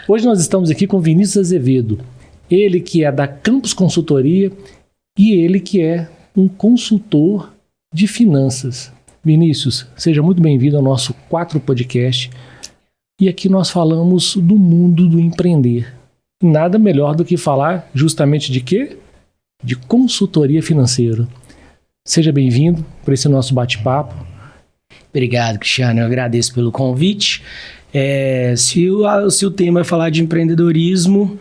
Hoje nós estamos aqui com Vinícius Azevedo, ele que é da Campos Consultoria e ele que é um consultor de finanças. Vinícius, seja muito bem-vindo ao nosso 4 Podcast. E aqui nós falamos do mundo do empreender. Nada melhor do que falar justamente de quê? De consultoria financeira. Seja bem-vindo para esse nosso bate-papo. Obrigado, Cristiano. Eu agradeço pelo convite. Se o tema é falar de empreendedorismo,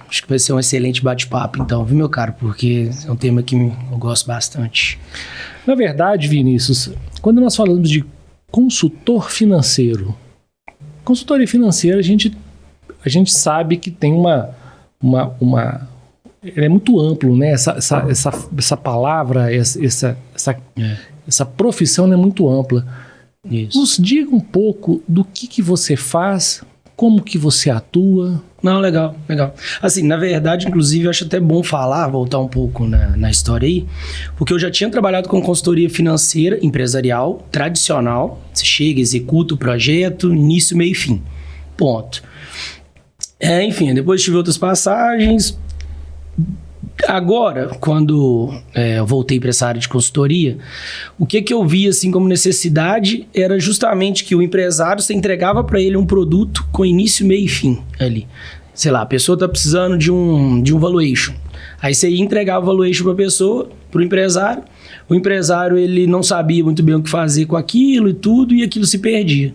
acho que vai ser um excelente bate-papo, então, viu, meu caro? Porque é um tema que eu gosto bastante. Na verdade, Vinícius, quando nós falamos de consultor financeiro, consultoria financeira, a gente sabe que tem é muito amplo, né? Essa palavra, essa profissão é muito ampla. Isso. Nos diga um pouco do que você faz, como que você atua. Não, legal. Assim, na verdade, inclusive, eu acho até bom voltar um pouco na história aí, porque eu já tinha trabalhado com consultoria financeira, empresarial, tradicional. Você chega, executa o projeto, início, meio e fim. Ponto. Enfim, depois tive outras passagens. Agora, quando eu voltei para essa área de consultoria, o que eu vi assim como necessidade era justamente que o empresário, você entregava para ele um produto com início, meio e fim ali. Sei lá, a pessoa está precisando de um valuation. Aí você ia entregar o valuation para a pessoa, para o empresário. O empresário ele não sabia muito bem o que fazer com aquilo e tudo, e aquilo se perdia.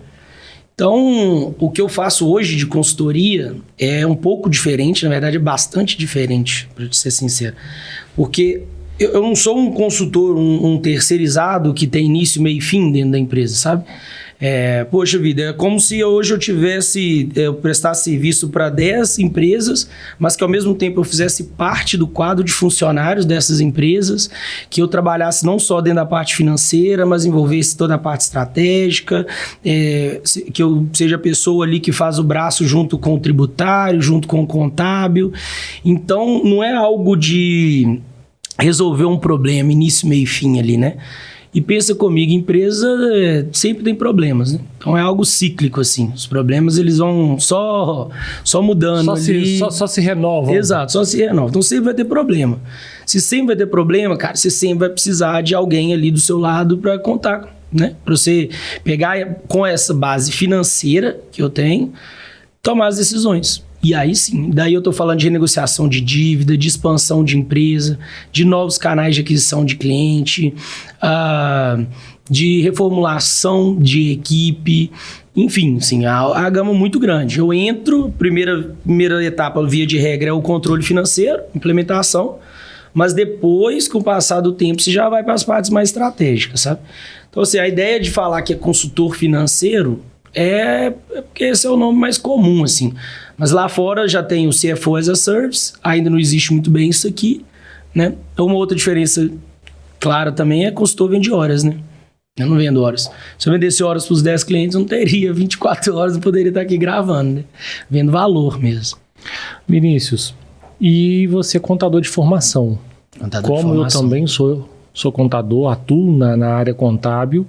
Então, o que eu faço hoje de consultoria é um pouco diferente, na verdade é bastante diferente, para ser sincero. Porque eu não sou um consultor, um terceirizado que tem início, meio e fim dentro da empresa, sabe? Poxa vida, é como se hoje eu prestasse serviço para 10 empresas, mas que ao mesmo tempo eu fizesse parte do quadro de funcionários dessas empresas, que eu trabalhasse não só dentro da parte financeira, mas envolvesse toda a parte estratégica, que eu seja a pessoa ali que faz o braço junto com o tributário, junto com o contábil. Então, não é algo de resolver um problema, início, meio e fim ali, né? E pensa comigo, empresa sempre tem problemas, né? Então é algo cíclico, assim. Os problemas, eles vão só mudando ali. Só se renovam. Exato, só se renovam. Então sempre vai ter problema. Se sempre vai ter problema, cara, você sempre vai precisar de alguém ali do seu lado para contar, né? Para você pegar com essa base financeira que eu tenho, tomar as decisões. E aí sim, daí eu tô falando de renegociação de dívida, de expansão de empresa, de novos canais de aquisição de cliente, de reformulação de equipe, enfim, assim, a gama muito grande. Eu entro, primeira etapa, via de regra, é o controle financeiro, implementação, mas depois, com o passar do tempo, você já vai para as partes mais estratégicas, sabe? Então, assim, a ideia de falar que é consultor financeiro é porque esse é o nome mais comum, assim. Mas lá fora já tem o CFO as a Service, ainda não existe muito bem isso aqui, né? Uma outra diferença clara também é consultor vende horas, né? Eu não vendo horas. Se eu vendesse horas para os 10 clientes, eu não teria 24 horas, não poderia estar aqui gravando, né? Vendo valor mesmo. Vinícius, e você é contador de formação. Como eu também sou contador, atuo na área contábil,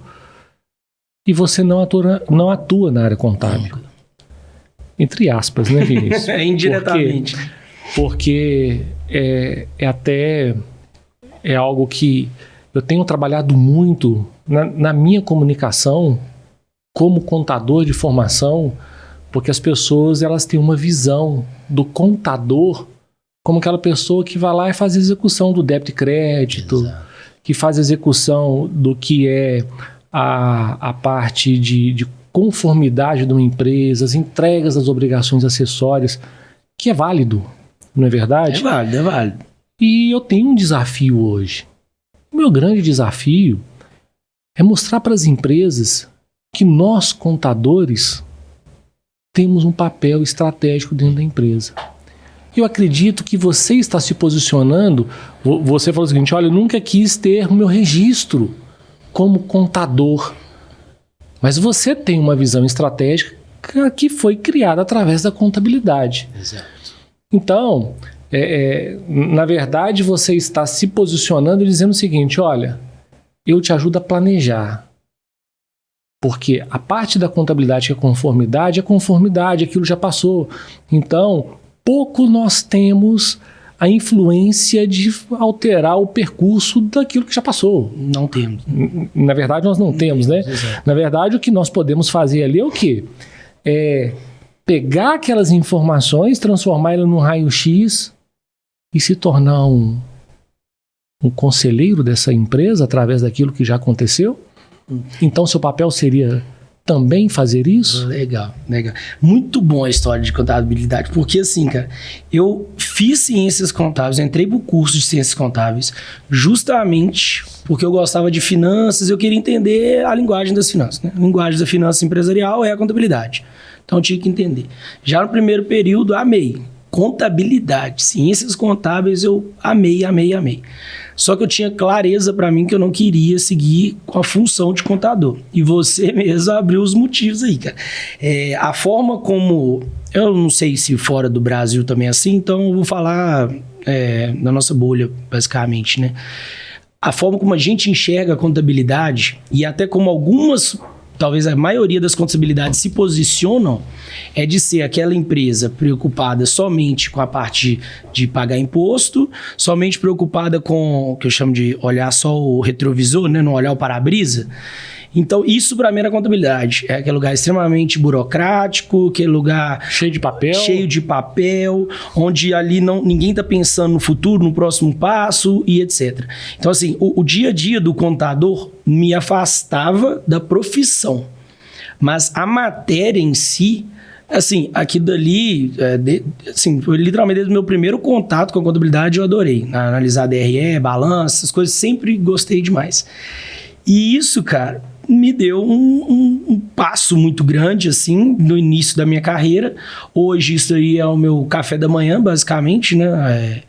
e você não atua na área contábil. Entre aspas, né, Vinícius? Indiretamente. Porque é algo que eu tenho trabalhado muito na minha comunicação como contador de formação, porque as pessoas elas têm uma visão do contador como aquela pessoa que vai lá e faz a execução do débito e crédito, exato, que faz a execução do que é a parte de conformidade de uma empresa, as entregas das obrigações acessórias, que é válido, não é verdade? É válido. E eu tenho um desafio hoje. O meu grande desafio é mostrar para as empresas que nós, contadores, temos um papel estratégico dentro da empresa. Eu acredito que você está se posicionando, você falou o seguinte, olha, eu nunca quis ter o meu registro como contador. Mas você tem uma visão estratégica que foi criada através da contabilidade. Exato. Então, na verdade, você está se posicionando e dizendo o seguinte, olha, eu te ajudo a planejar. Porque a parte da contabilidade que é conformidade, aquilo já passou. Então, pouco nós temos a influência de alterar o percurso daquilo que já passou. Não temos. Na verdade, nós não temos, né? Exato. Na verdade, o que nós podemos fazer ali é o quê? É pegar aquelas informações, transformar elas num raio-x e se tornar um conselheiro dessa empresa através daquilo que já aconteceu. Então, seu papel seria também fazer isso? Legal. Muito bom a história de contabilidade, porque assim, cara, eu fiz ciências contábeis, entrei pro curso de ciências contábeis justamente porque eu gostava de finanças, eu queria entender a linguagem das finanças, né? A linguagem da finança empresarial é a contabilidade. Então, eu tinha que entender. Já no primeiro período, amei. Contabilidade, ciências contábeis, eu amei. Só que eu tinha clareza para mim que eu não queria seguir com a função de contador. E você mesmo abriu os motivos aí, cara. A forma como... Eu não sei se fora do Brasil também é assim, então eu vou falar na nossa bolha, basicamente, né? A forma como a gente enxerga a contabilidade e até como algumas... talvez a maioria das contabilidades se posicionam, é de ser aquela empresa preocupada somente com a parte de pagar imposto, somente preocupada com o que eu chamo de olhar só o retrovisor, né? Não olhar o para-brisa. Então, isso para mim era contabilidade. É aquele lugar extremamente burocrático, aquele lugar... Cheio de papel, onde ali ninguém está pensando no futuro, no próximo passo e etc. Então, assim, o dia a dia do contador me afastava da profissão. Mas a matéria em si, assim, aqui dali, foi literalmente desde o meu primeiro contato com a contabilidade, eu adorei. Analisar DRE, balanço, essas coisas, sempre gostei demais. E isso, cara, me deu um passo muito grande, assim, no início da minha carreira. Hoje isso aí é o meu café da manhã, basicamente, né?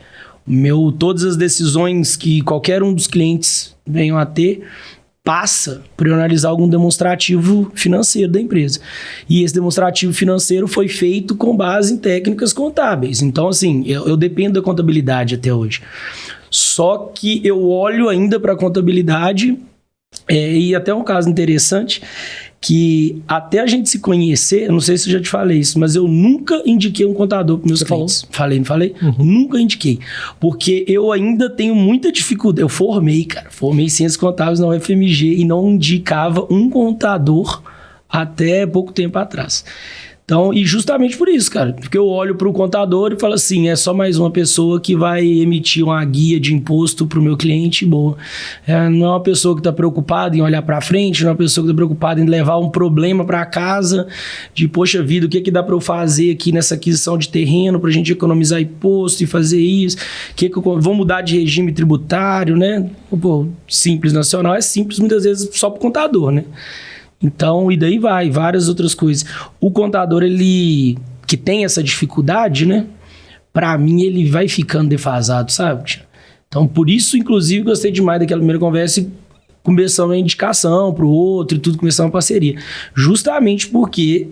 Todas as decisões que qualquer um dos clientes venham a ter, passa por eu analisar algum demonstrativo financeiro da empresa. E esse demonstrativo financeiro foi feito com base em técnicas contábeis. Então, assim, eu dependo da contabilidade até hoje. Só que eu olho ainda para a contabilidade... e até um caso interessante, que até a gente se conhecer, eu não sei se eu já te falei isso, mas eu nunca indiquei um contador para meus clientes. Falei, não falei? Uhum. Nunca indiquei. Porque eu ainda tenho muita dificuldade. Eu formei ciências contábeis na UFMG e não indicava um contador até pouco tempo atrás. Então, e justamente por isso, cara, porque eu olho para o contador e falo assim, é só mais uma pessoa que vai emitir uma guia de imposto para o meu cliente, boa. Não é uma pessoa que está preocupada em olhar para frente, não é uma pessoa que está preocupada em levar um problema para casa, de, poxa vida, o que dá para eu fazer aqui nessa aquisição de terreno para a gente economizar imposto e fazer isso, vou mudar de regime tributário, né? Pô, Simples Nacional é simples muitas vezes só para o contador, né? Então, e daí vai, várias outras coisas. O contador, ele que tem essa dificuldade, né? Para mim, ele vai ficando defasado, sabe? Então, por isso, inclusive, gostei demais daquela primeira conversa e começamos a indicação para o outro e tudo, começamos a parceria. Justamente porque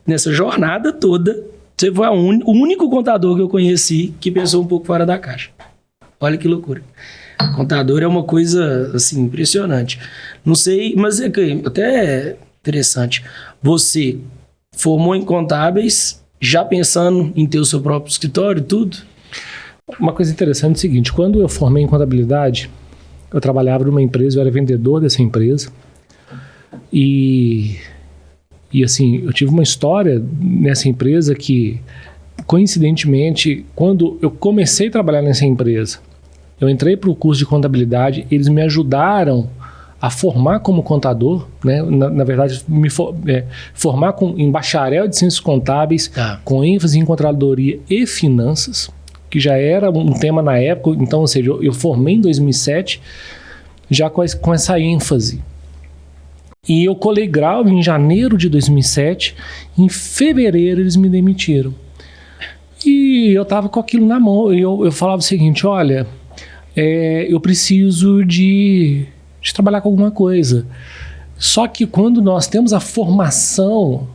nessa jornada toda, você foi o único contador que eu conheci que pensou um pouco fora da caixa. Olha que loucura. Contador é uma coisa, assim, impressionante. Não sei, mas é até interessante. Você formou em contábeis, já pensando em ter o seu próprio escritório, tudo? Uma coisa interessante é o seguinte, quando eu formei em contabilidade, eu trabalhava numa empresa, eu era vendedor dessa empresa. E assim, eu tive uma história nessa empresa que, coincidentemente, quando eu comecei a trabalhar nessa empresa, eu entrei para o curso de contabilidade, eles me ajudaram a formar como contador, né? Na verdade, formar em bacharel de ciências contábeis, com ênfase em controladoria e finanças, que já era um tema na época. Então, ou seja, eu formei em 2007 já com essa ênfase. E eu colei grau em janeiro de 2007, em fevereiro eles me demitiram. E eu estava com aquilo na mão, e eu falava o seguinte, olha... eu preciso de trabalhar com alguma coisa. Só que quando nós temos a formação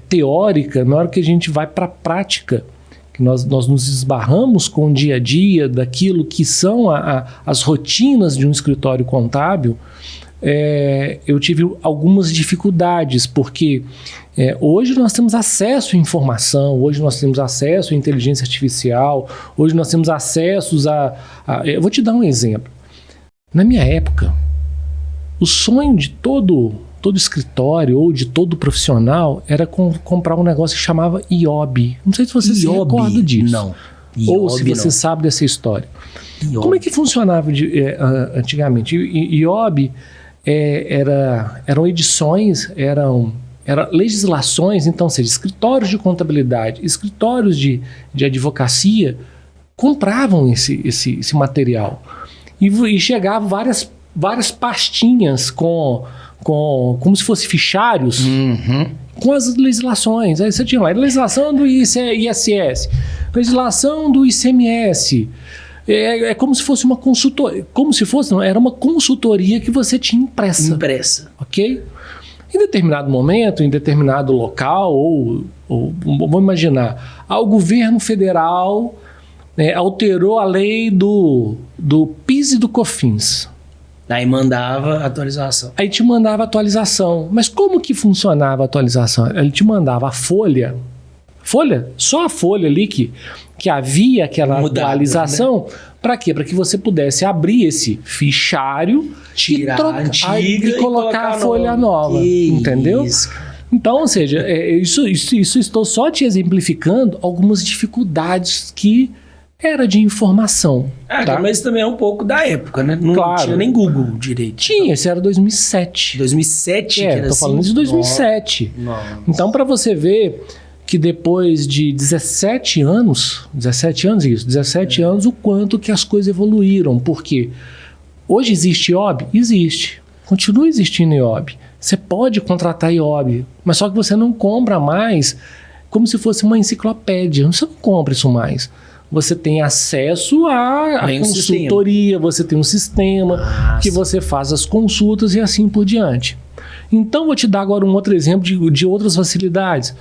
teórica, na hora que a gente vai para a prática, que nós nos esbarramos com o dia a dia daquilo que são as rotinas de um escritório contábil, eu tive algumas dificuldades, porque hoje nós temos acesso à informação, hoje nós temos acesso à inteligência artificial, hoje nós temos acessos eu vou te dar um exemplo. Na minha época, o sonho de todo escritório ou de todo profissional era comprar um negócio que chamava IOB. Não sei se você se recorda disso. Não. Ou se você sabe dessa história. IOB. Como é que funcionava antigamente? IOB eram edições, eram legislações, então, seja, escritórios de contabilidade, escritórios de advocacia compravam esse material. E chegavam várias pastinhas como se fossem fichários com as legislações. Aí você tinha lá legislação do ISS, legislação do ICMS. É como se fosse uma consultoria. Era uma consultoria que você tinha impressa. Ok? Em determinado momento, em determinado local, ou vamos imaginar, o governo federal alterou a lei do PIS e do COFINS. Aí mandava atualização. Aí te mandava atualização. Mas como que funcionava a atualização? Ele te mandava a folha, só a folha ali que havia aquela atualização, né? Para quê? Para que você pudesse abrir esse fichário, e colocar a folha nova. Entendeu? Isso. Então, ou seja, isso estou só te exemplificando algumas dificuldades que era de informação. Tá? Mas também é um pouco da época, né? Não tinha nem Google direito. Tinha, esse era 2007. 2007 que era tô falando de 2007. Nossa. Então, para você ver que depois de 17 anos, o quanto que as coisas evoluíram. Porque hoje existe IOB? Existe. Continua existindo IOB. Você pode contratar IOB, mas só que você não compra mais como se fosse uma enciclopédia. Você não compra isso mais. Você tem acesso à consultoria, você tem um sistema que você faz as consultas e assim por diante. Então, vou te dar agora um outro exemplo de outras facilidades.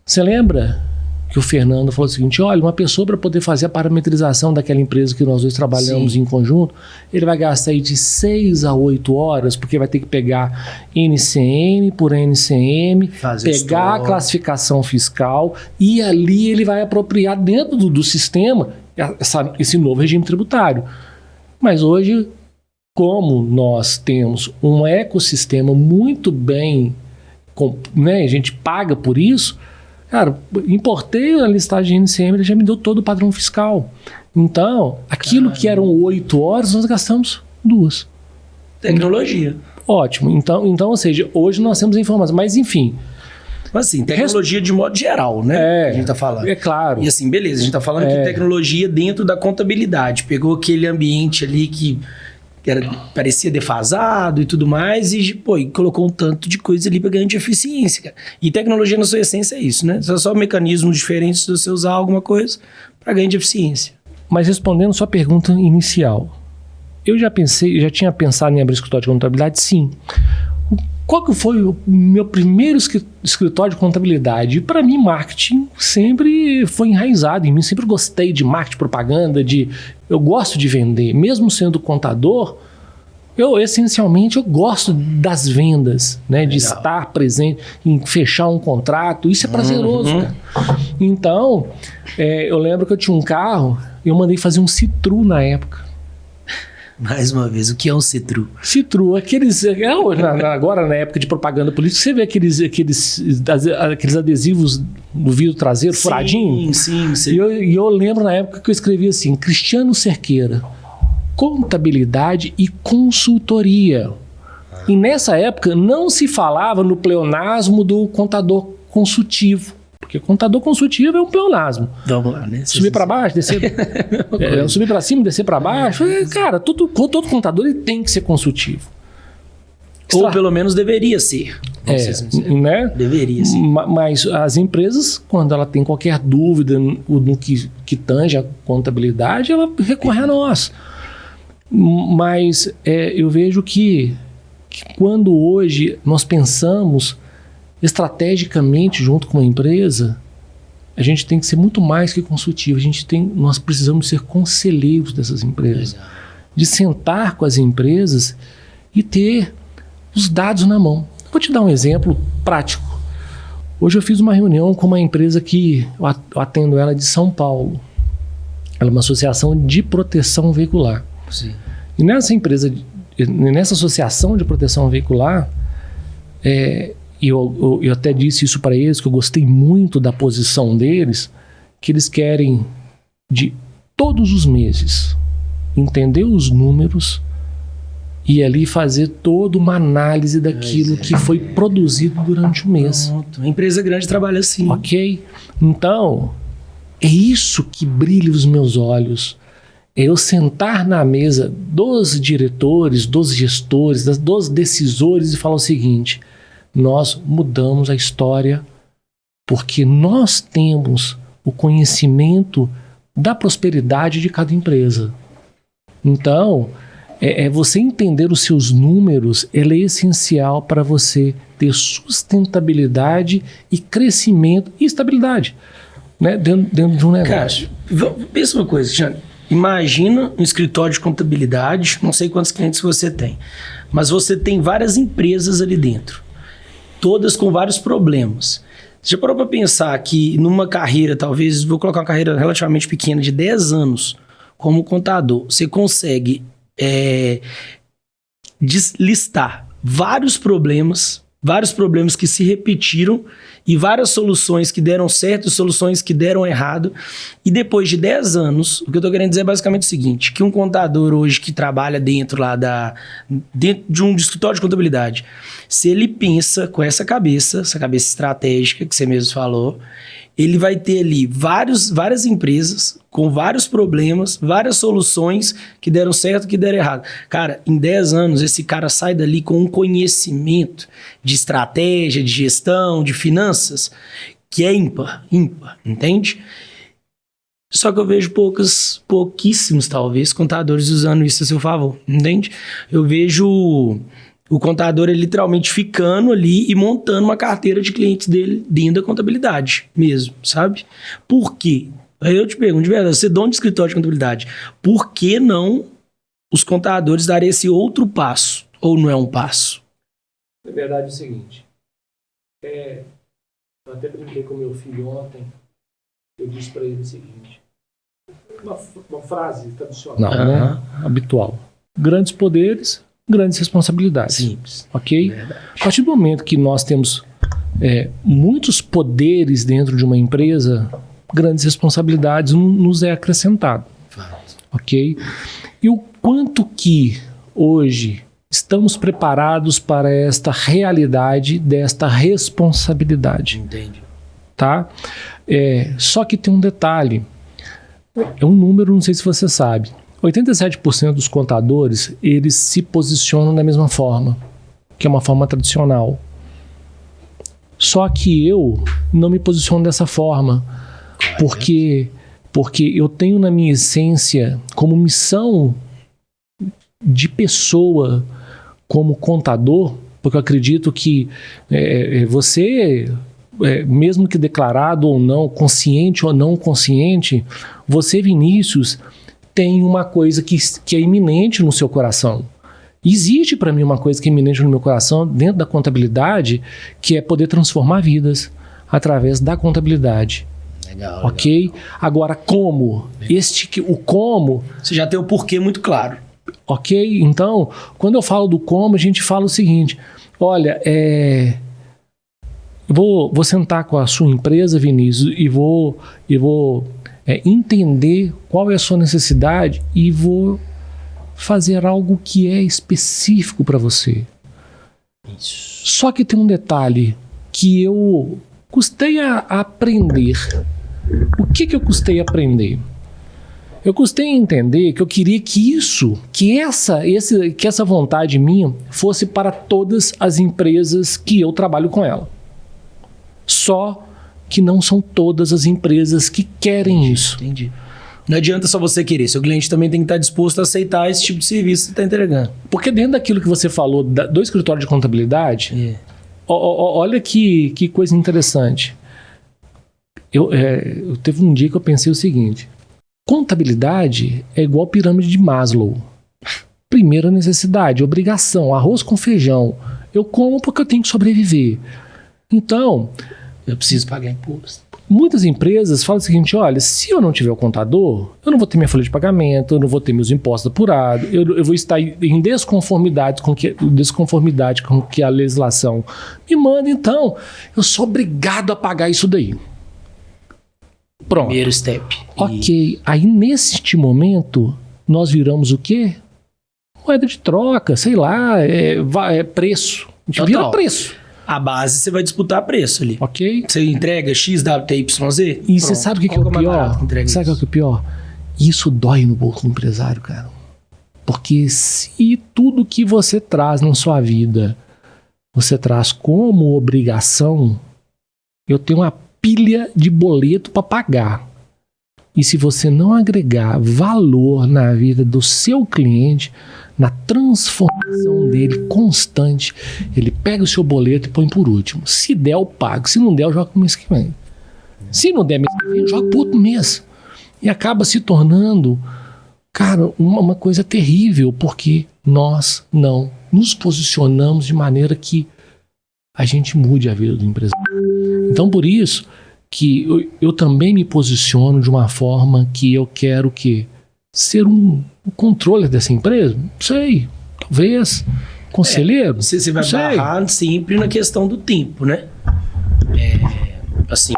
Você lembra que o Fernando falou o seguinte: olha, uma pessoa para poder fazer a parametrização daquela empresa que nós dois trabalhamos em conjunto, ele vai gastar aí de 6 a 8 horas, porque vai ter que pegar NCM por NCM, pegar a classificação fiscal e ali ele vai apropriar dentro do sistema esse novo regime tributário. Mas hoje, como nós temos um ecossistema muito bem, né, a gente paga por isso. Cara, importei a listagem de NCM, ele já me deu todo o padrão fiscal. Então, aquilo que eram 8 horas, nós gastamos 2. Tecnologia. Ótimo. Então, ou seja, hoje nós temos a informação. Mas, enfim. Mas assim, tecnologia de modo geral, né? A gente tá falando. É claro. E assim, beleza, a gente tá falando de tecnologia dentro da contabilidade. Pegou aquele ambiente ali que parecia defasado e tudo mais, e colocou um tanto de coisa ali para ganhar de eficiência, cara. E tecnologia, na sua essência, é isso, né? São só mecanismos diferentes de você usar alguma coisa para ganhar de eficiência. Mas respondendo sua pergunta inicial, eu já tinha pensado em abrir escritório de contabilidade, sim. Qual que foi o meu primeiro escritório de contabilidade? E para mim, marketing sempre foi enraizado em mim. Sempre gostei de marketing, propaganda, eu gosto de vender. Mesmo sendo contador, essencialmente eu gosto das vendas, né? De estar presente, em fechar um contrato. Isso é prazeroso, cara. Então, eu lembro que eu tinha um carro e eu mandei fazer um Citru na época. Mais uma vez, o que é um Citru? Citru, agora na época de propaganda política, você vê aqueles adesivos do vidro traseiro, furadinho? Sim. E eu lembro na época que eu escrevi assim: Cristiano Cerqueira, contabilidade e consultoria. E nessa época não se falava no pleonasmo do contador consultivo. Porque contador consultivo é um pleonasmo. Vamos lá, né? Subir para baixo, descer... subir para cima, descer para baixo. Cara, todo contador ele tem que ser consultivo. Ou pelo menos deveria ser. Né? Deveria ser. Mas as empresas, quando ela tem qualquer dúvida no que tange a contabilidade, ela recorre a nós. Mas eu vejo que quando hoje nós pensamos estrategicamente junto com a empresa, a gente tem que ser muito mais que consultivo. Nós precisamos ser conselheiros dessas empresas. De sentar com as empresas e ter os dados na mão. Vou te dar um exemplo prático. Hoje eu fiz uma reunião com uma empresa que eu atendo ela de São Paulo. Ela é uma associação de proteção veicular. Sim. E nessa associação de proteção veicular, eu até disse isso para eles, que eu gostei muito da posição deles, que eles querem, de todos os meses, entender os números e ali fazer toda uma análise daquilo que foi produzido durante o mês. Pronto. A empresa grande trabalha assim. Ok? Então, é isso que brilha os meus olhos. É eu sentar na mesa dos diretores, dos gestores, dos decisores e falar o seguinte: nós mudamos a história porque nós temos o conhecimento da prosperidade de cada empresa. Então, você entender os seus números, ele é essencial para você ter sustentabilidade e crescimento e estabilidade, né, dentro de um negócio. Cara, pensa uma coisa, Cristiano. Imagina um escritório de contabilidade, não sei quantos clientes você tem, mas você tem várias empresas ali dentro, todas com vários problemas. Você já parou para pensar que numa carreira, talvez, vou colocar uma carreira relativamente pequena de 10 anos como contador, você consegue listar vários problemas que se repetiram e várias soluções que deram certo e soluções que deram errado. E depois de 10 anos, o que eu estou querendo dizer é basicamente o seguinte, que um contador hoje que trabalha dentro de um escritório de contabilidade, se ele pensa com essa cabeça estratégica que você mesmo falou, ele vai ter ali várias empresas com vários problemas, várias soluções que deram certo, que deram errado. Cara, em 10 anos, esse cara sai dali com um conhecimento de estratégia, de gestão, de finanças, que é ímpar, entende? Só que eu vejo pouquíssimos, talvez, contadores usando isso a seu favor, entende? Eu vejo o contador literalmente ficando ali e montando uma carteira de clientes dele dentro da contabilidade mesmo, sabe? Por quê? Aí eu te pergunto, de verdade, você é dono de escritório de contabilidade, por que não os contadores darem esse outro passo? Ou não é um passo? Na verdade é o seguinte, eu até brinquei com meu filho ontem, eu disse para ele o seguinte, uma frase tradicional, né? Habitual. Grandes poderes, grandes responsabilidades. Simples. Ok? Verdade. A partir do momento que nós temos muitos poderes dentro de uma empresa, grandes responsabilidades nos é acrescentado. Ok? E o quanto que hoje estamos preparados para esta realidade desta responsabilidade. Entendi. Tá? Só que tem um detalhe. É um número, não sei se você sabe. 87% dos contadores, eles se posicionam da mesma forma, que é uma forma tradicional. Só que eu não me posiciono dessa forma, porque eu tenho na minha essência, como missão de pessoa, como contador, porque eu acredito que você, mesmo que declarado ou não, consciente ou não consciente, você, Vinícius, tem uma coisa que é iminente no seu coração. Existe para mim uma coisa que é iminente no meu coração dentro da contabilidade, que é poder transformar vidas através da contabilidade. Legal. Ok? Agora, como? O como... Você já tem o porquê muito claro. Ok? Então, quando eu falo do como, a gente fala o seguinte, olha, vou sentar com a sua empresa, Vinícius, e vou entender qual é a sua necessidade e vou fazer algo que é específico para você. Isso. Só que tem um detalhe que eu custei a aprender. O que eu custei a aprender? Eu custei a entender que eu queria que essa vontade minha fosse para todas as empresas que eu trabalho com ela. Só que não são todas as empresas que querem isso. Entendi. Não adianta só você querer, seu cliente também tem que estar disposto a aceitar esse tipo de serviço que você está entregando. Porque dentro daquilo que você falou do escritório de contabilidade, olha que coisa interessante. Eu teve um dia que eu pensei o seguinte, contabilidade é igual pirâmide de Maslow. primeira necessidade, obrigação, arroz com feijão. Eu como porque eu tenho que sobreviver. Então, eu preciso pagar imposto. Muitas empresas falam o seguinte, olha, se eu não tiver o contador, eu não vou ter minha folha de pagamento, eu não vou ter meus impostos apurados, eu vou estar em desconformidade com que a legislação me manda, então eu sou obrigado a pagar isso daí. Pronto. Primeiro step. Ok. Aí, neste momento, nós viramos o quê? Moeda de troca, sei lá, preço. A gente vira preço. A base você vai disputar preço ali. Ok. Você entrega X, W, Y, Z. E você sabe o que é o pior? Sabe o que é o pior? Isso dói no bolso do empresário, cara. Porque se tudo que você traz na sua vida, você traz como obrigação, eu tenho uma pilha de boleto para pagar. E se você não agregar valor na vida do seu cliente, na transformação dele constante, ele pega o seu boleto e põe por último. Se der, eu pago. Se não der, eu jogo pro mês que vem. Se não der mês que vem, eu jogo pro outro mês. E acaba se tornando, cara, uma coisa terrível, porque nós não nos posicionamos de maneira que a gente mude a vida do empresário. Então, por isso que eu também me posiciono de uma forma que eu quero ser um controle dessa empresa? Não sei, talvez conselheiro. Você vai barrar sempre na questão do tempo, né? Assim,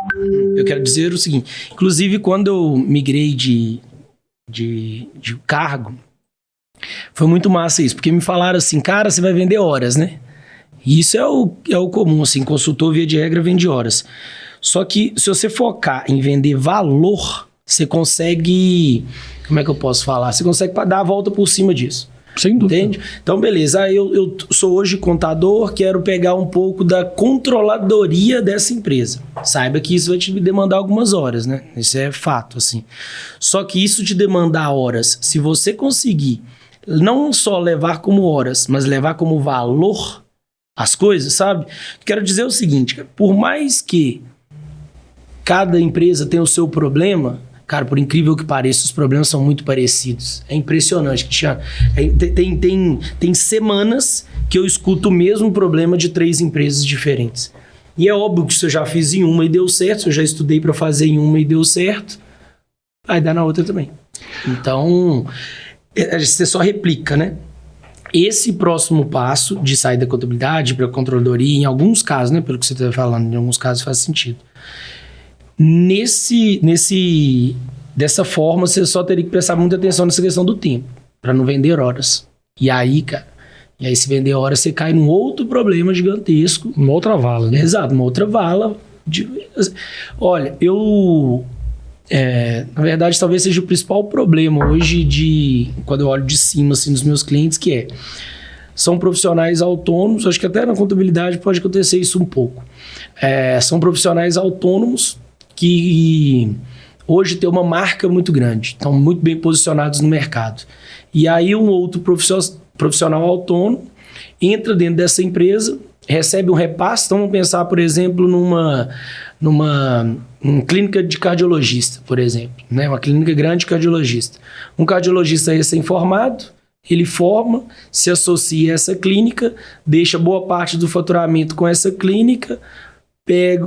eu quero dizer o seguinte, inclusive quando eu migrei de cargo, foi muito massa isso, porque me falaram assim, cara, você vai vender horas, né? E isso é o comum, assim, consultor via de regra vende horas. Só que se você focar em vender valor, você consegue, como é que eu posso falar? Você consegue dar a volta por cima disso. Sem dúvida. Entende? Então, beleza. Eu sou hoje contador, quero pegar um pouco da controladoria dessa empresa. Saiba que isso vai te demandar algumas horas, né? Isso é fato, assim. Só que isso te demandar horas, se você conseguir não só levar como horas, mas levar como valor as coisas, sabe? Quero dizer o seguinte, cara, por mais que cada empresa tenha o seu problema, cara, por incrível que pareça, os problemas são muito parecidos. É impressionante, Cristiano. Tem semanas que eu escuto o mesmo problema de 3 empresas diferentes. E é óbvio que se eu já fiz em uma e deu certo, se eu já estudei para fazer em uma e deu certo, vai dar na outra também. Então, você só replica, né? Esse próximo passo de sair da contabilidade para a controladoria, em alguns casos, né? Pelo que você está falando, em alguns casos faz sentido. Dessa forma, você só teria que prestar muita atenção nessa questão do tempo, para não vender horas. E aí, cara, se vender horas, você cai num outro problema gigantesco. Uma outra vala, né? Exato, uma outra vala. Olha, na verdade, talvez seja o principal problema hoje quando eu olho de cima, assim, dos meus clientes, que são profissionais autônomos, acho que até na contabilidade pode acontecer isso um pouco. São profissionais autônomos que hoje tem uma marca muito grande, estão muito bem posicionados no mercado. E aí um outro profissional autônomo entra dentro dessa empresa, recebe um repasse, então vamos pensar, por exemplo, numa clínica de cardiologista, por exemplo, né? Uma clínica grande de cardiologista. Um cardiologista recém-formado, ele forma, se associa a essa clínica, deixa boa parte do faturamento com essa clínica, pega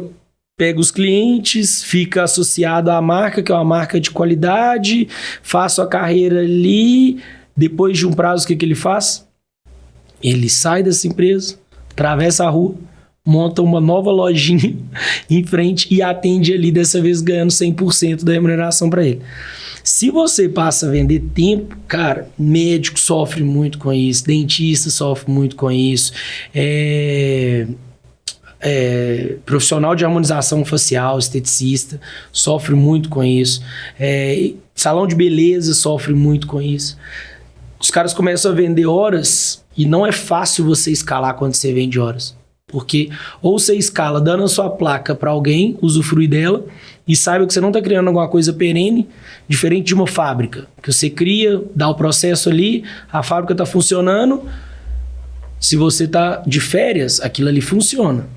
os clientes, fica associado à marca, que é uma marca de qualidade, faz sua carreira ali. Depois de um prazo, o que ele faz? Ele sai dessa empresa, atravessa a rua, monta uma nova lojinha em frente e atende ali, dessa vez ganhando 100% da remuneração para ele. Se você passa a vender tempo, cara, médico sofre muito com isso, dentista sofre muito com isso, profissional de harmonização facial, esteticista, sofre muito com isso. Salão de beleza sofre muito com isso. Os caras começam a vender horas e não é fácil você escalar quando você vende horas. Porque ou você escala dando a sua placa para alguém usufruir dela e saiba que você não está criando alguma coisa perene, diferente de uma fábrica, que você cria, dá o processo ali, a fábrica está funcionando. Se você está de férias, aquilo ali funciona.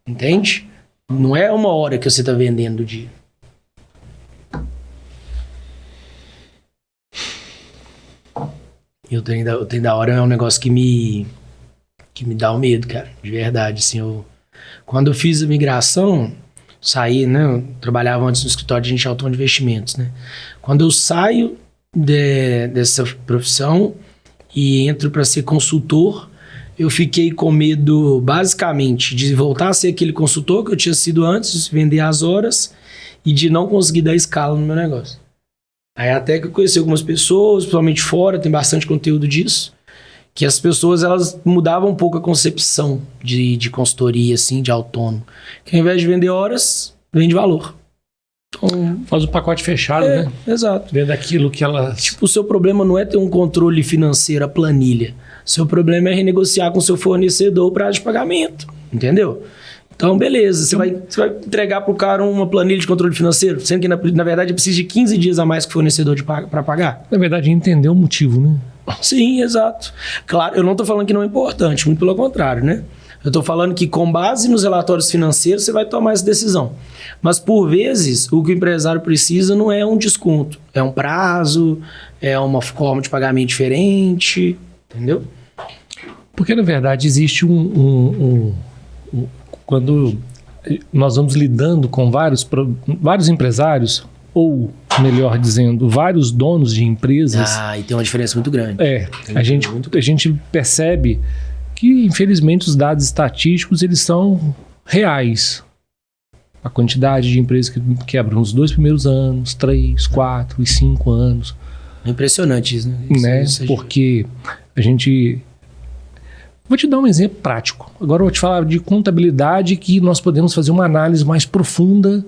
Entende? Não é uma hora que você está vendendo o dia. Eu tenho da hora, é um negócio que me dá o medo, cara, de verdade, assim, quando eu fiz a migração, saí, né, eu trabalhava antes no escritório de agente autônomo de investimentos, né, quando eu saio dessa profissão e entro para ser consultor, eu fiquei com medo, basicamente, de voltar a ser aquele consultor que eu tinha sido antes, de vender as horas e de não conseguir dar escala no meu negócio. Aí até que eu conheci algumas pessoas, principalmente fora, tem bastante conteúdo disso, que as pessoas, elas mudavam um pouco a concepção de consultoria, assim, de autônomo. Que ao invés de vender horas, vende valor. Então, faz um pacote fechado, né? Exato. Vendo aquilo que ela... Tipo, o seu problema não é ter um controle financeiro, a planilha. Seu problema é renegociar com seu fornecedor o prazo de pagamento. Entendeu? Então, beleza. Você vai entregar pro cara uma planilha de controle financeiro, sendo que, na verdade, precisa de 15 dias a mais que o fornecedor para pagar? Na verdade, entender o motivo, né? Sim, exato. Claro, eu não estou falando que não é importante, muito pelo contrário, né? Eu estou falando que com base nos relatórios financeiros você vai tomar essa decisão. Mas, por vezes, o que o empresário precisa não é um desconto. É um prazo, é uma forma de pagamento diferente, entendeu? Porque, na verdade, existe quando nós vamos lidando com vários empresários, ou, melhor dizendo, vários donos de empresas... e tem uma diferença muito grande. A gente percebe que, infelizmente, os dados estatísticos, eles são reais. A quantidade de empresas que quebram nos 2 primeiros anos, 3, 4 e 5 anos. É impressionante isso, né? Porque a gente... Vou te dar um exemplo prático. Agora eu vou te falar de contabilidade, que nós podemos fazer uma análise mais profunda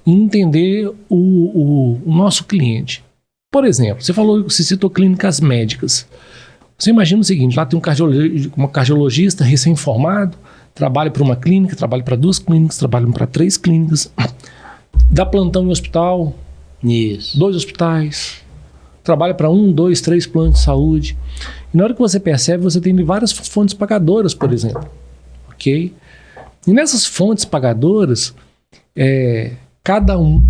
e entender o nosso cliente. Por exemplo, você citou clínicas médicas. Você imagina o seguinte, lá tem um cardiologista recém-formado, trabalha para uma clínica, trabalha para 2 clínicas, trabalha para 3 clínicas, dá plantão em hospital, 2 hospitais, trabalha para 1, 2, 3 planos de saúde. E na hora que você percebe, você tem várias fontes pagadoras, por exemplo. Ok? E nessas fontes pagadoras, cada um,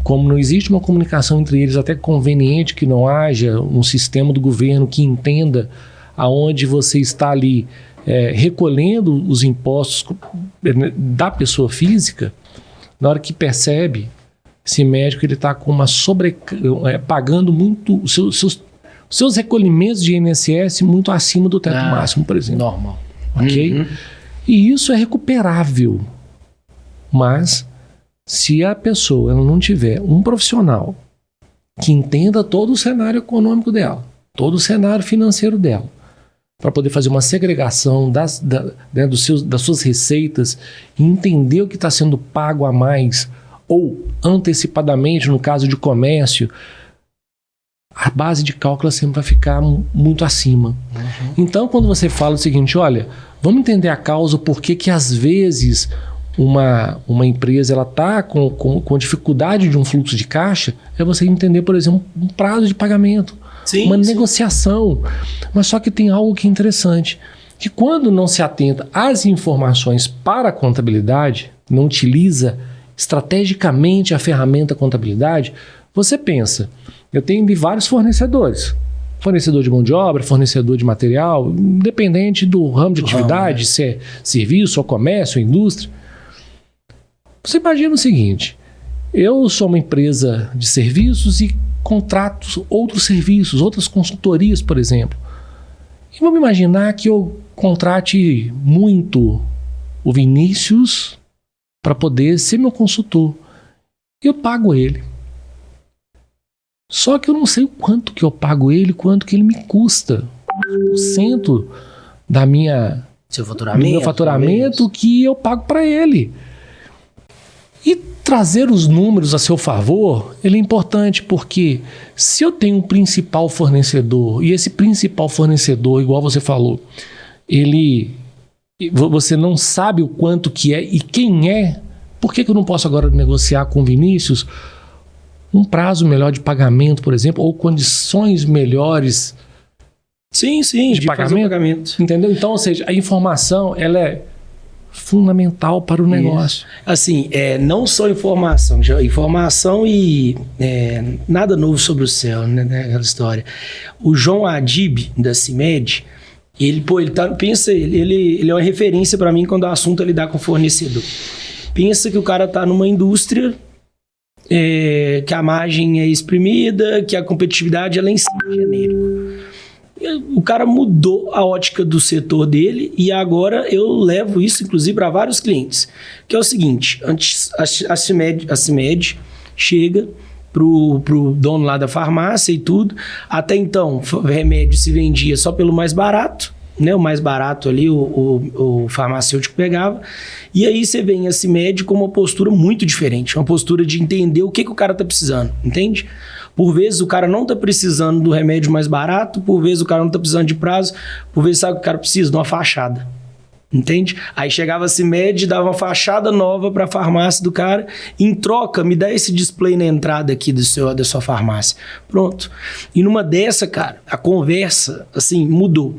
como não existe uma comunicação entre eles até conveniente, que não haja um sistema do governo que entenda aonde você está ali recolhendo os impostos da pessoa física, na hora que percebe, esse médico está com uma pagando muito seus recolhimentos de INSS muito acima do teto máximo, por exemplo. Normal. Ok? Uhum. E isso é recuperável. Mas se a pessoa não tiver um profissional que entenda todo o cenário econômico dela, todo o cenário financeiro dela, para poder fazer uma segregação das suas receitas e entender o que está sendo pago a mais ou antecipadamente, no caso de comércio, a base de cálculo sempre vai ficar muito acima. Uhum. Então, quando você fala o seguinte, olha, vamos entender a causa, por que às vezes uma empresa está com dificuldade de um fluxo de caixa, é você entender, por exemplo, um prazo de pagamento, negociação. Mas só que tem algo que é interessante, que quando não se atenta às informações para a contabilidade, não utiliza estrategicamente a ferramenta contabilidade, você pensa, eu tenho vários fornecedores, fornecedor de mão de obra, fornecedor de material, independente do ramo de atividade, se é serviço, ou comércio, ou indústria. Você imagina o seguinte, eu sou uma empresa de serviços e contrato outros serviços, outras consultorias, por exemplo. E vamos imaginar que eu contrate muito o Vinícius para poder ser meu consultor. Eu pago ele. Só que eu não sei o quanto que eu pago ele, quanto que ele me custa. 1% da minha... do meu faturamento que eu pago para ele. E trazer os números a seu favor, ele é importante, porque se eu tenho um principal fornecedor, e esse principal fornecedor, igual você falou, você não sabe o quanto que é e quem é, por que eu não posso agora negociar com o Vinícius um prazo melhor de pagamento, por exemplo, ou condições melhores de pagamento? Entendeu? Então, ou seja, a informação ela é fundamental para o negócio. Assim, não só informação, informação e nada novo sobre o céu, né? Aquela história. O João Adib, da CIMED, ele é uma referência para mim quando o assunto é lidar com fornecedor. Pensa que o cara tá numa indústria que a margem é exprimida, que a competitividade ela é em cima, genérico. O cara mudou a ótica do setor dele e agora eu levo isso, inclusive, para vários clientes. Que é o seguinte, antes a CIMED chega pro dono lá da farmácia e tudo. Até então, o remédio se vendia só pelo mais barato, né? O mais barato ali, o farmacêutico pegava. E aí você vem a CIMED com uma postura muito diferente, uma postura de entender o que o cara tá precisando, entende? Por vezes o cara não tá precisando do remédio mais barato, por vezes o cara não tá precisando de prazo, por vezes sabe o que o cara precisa? De uma fachada. Entende? Aí chegava a CIMED, dava uma fachada nova para a farmácia do cara, em troca, me dá esse display na entrada aqui da sua farmácia. Pronto. E numa dessa, cara, a conversa, assim, mudou.